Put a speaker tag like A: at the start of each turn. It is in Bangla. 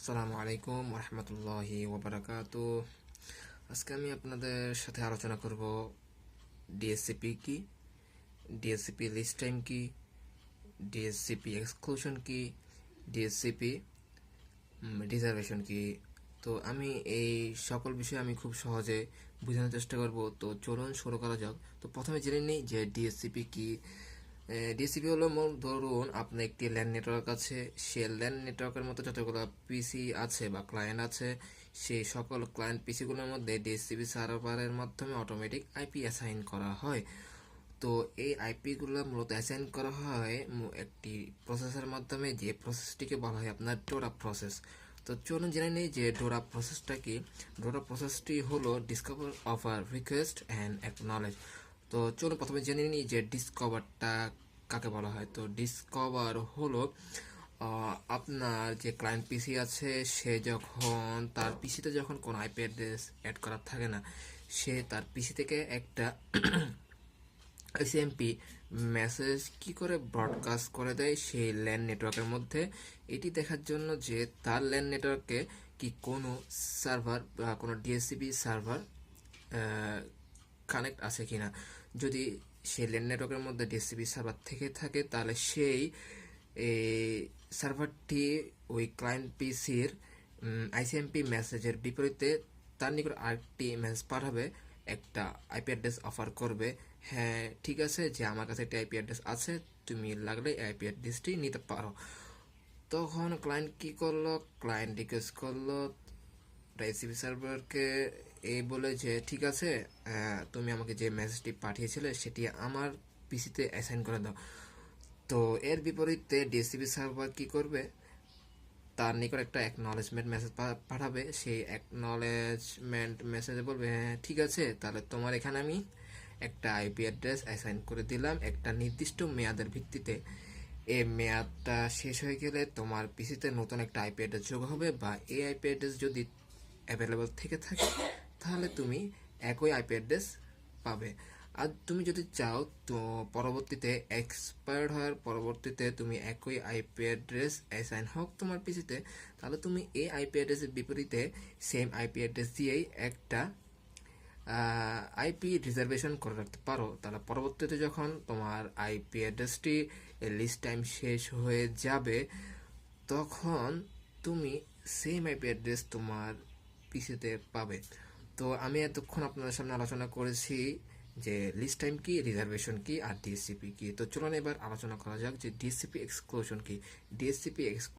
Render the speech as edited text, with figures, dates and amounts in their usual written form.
A: আসসালামু আলাইকুম রহমতুল্লাহি ওবরাকাতু। আজকে আমি আপনাদের সাথে আলোচনা করব ডিএসসিপি কি, ডিএসসিপি লিস্ট টাইম কি, ডিএসসিপি এক্সক্লুশন কি, ডিএসসিপি রিজার্ভেশন কি। তো আমি এই সকল বিষয়ে আমি খুব সহজে বোঝানোর চেষ্টা করব। তো চলুন শুরু করা যাক। তো প্রথমে জেনে নিই যে ডিএসসিপি কি। ডিসিপি হলো ধরুন আপনার একটি ল্যান নেটওয়ার্ক আছে, সে ল্যান নেটওয়ার্কের মতো যতগুলো পিসি আছে বা ক্লায়েন্ট আছে, সেই সকল ক্লায়েন্ট পিসিগুলোর মধ্যে ডিএসসিপি সার্ভারের মাধ্যমে অটোমেটিক আইপি অ্যাসাইন করা হয়। তো এই আইপিগুলো মূলত অ্যাসাইন করা হয় একটি প্রসেসের মাধ্যমে, যে প্রসেসটিকে বলা হয় আপনার ডোরা প্রসেস। তো চলুন জেনে নিই যে ডোরা প্রসেসটা কি। ডোরা প্রসেসটি হলো discover, offer, request and acknowledge. তো চলুন প্রথমে জেনে নিই যে ডিসকভারটা কাকে বলা হয়। তো ডিসকভার হলো আপনার যে ক্লায়েন্ট পিসি আছে, সে যখন তার পিসিতে যখন কোনো আইপি অ্যাড্রেস অ্যাড করা থাকে না, সে তার পিসি থেকে একটা আইসিএমপি মেসেজ কি করে ব্রডকাস্ট করে দেয় সেই ল্যান নেটওয়ার্কের মধ্যে, এটি দেখার জন্য যে তার ল্যান নেটওয়ার্কে কি কোনো সার্ভার বা কোনো ডিএসসিপি সার্ভার কানেক্ট আছে কিনা। যদি সেই ল্যান নেটওয়ার্কের মধ্যে ডিএসসিপি সার্ভার থেকে থাকে, তাহলে সেই সার্ভারটি ওই ক্লায়েন্ট পিসির আইসিএমপি মেসেজের বিপরীতে তার নিকট আরেকটি মেসেজ পাঠাবে, একটা আইপি অ্যাড্রেস অফার করবে। হ্যাঁ, ঠিক আছে, যে আমার কাছে একটা আইপি অ্যাড্রেস আছে, তুমি লাগলে আইপি অ্যাড্রেসটি নিতে পারো। তখন ক্লায়েন্ট কি করলো, ক্লায়েন্ট রিকোয়েস্ট করলো আইসিপি সার্ভারকে, এই বলে যে ঠিক আছে, তুমি আমাকে যে মেসেজটি পাঠিয়েছিলে সেটি আমার পিসিতে অ্যাসাইন করে দাও। তো এর বিপরীতে ডিএসসিপি সার্ভার কি করবে, তার নিকট একটা অ্যাকনলেজমেন্ট মেসেজ পাঠাবে। সেই অ্যাকনলেজমেন্ট মেসেজে বলবে হ্যাঁ ঠিক আছে, তাহলে তোমার এখানে আমি একটা আইপি অ্যাড্রেস অ্যাসাইন করে দিলাম একটা নির্দিষ্ট মেয়াদের ভিত্তিতে। এই মেয়াদটা শেষ হয়ে গেলে তোমার পিসিতে নতুন একটা আইপি অ্যাড্রেস যোগ হবে, বা এই আইপি অ্যাড্রেস যদি অ্যাভেলেবল থেকে থাকে তাহলে তুমি একই আইপি অ্যাড্রেস পাবে। আর তুমি যদি চাও তো পরবর্তীতে এক্সপায়ার্ড হওয়ার পরবর্তীতে তুমি একই আইপি অ্যাড্রেস অ্যাসাইন হোক তোমার পিসিতে, তাহলে তুমি এই আইপি অ্যাড্রেসের বিপরীতে সেম আইপি অ্যাড্রেস দিয়েই একটা আইপি রিজার্ভেশন করে রাখতে পারো। তাহলে পরবর্তীতে যখন তোমার আইপি অ্যাড্রেসটি লিস্ট টাইম শেষ হয়ে যাবে, তখন তুমি সেম আইপি অ্যাড্রেস তোমার পিসিতে পাবে। তো আমি এতক্ষণ আপনাদের সামনে আলোচনা করেছি যে লিস্ট টাইম কি, রিজার্ভেশন কি, আর ডিএসসিপি কি। তো চলুন এবার আলোচনা করা যাক যে ডিএসসিপি এক্সক্লুশন কি। ডিএসসিপি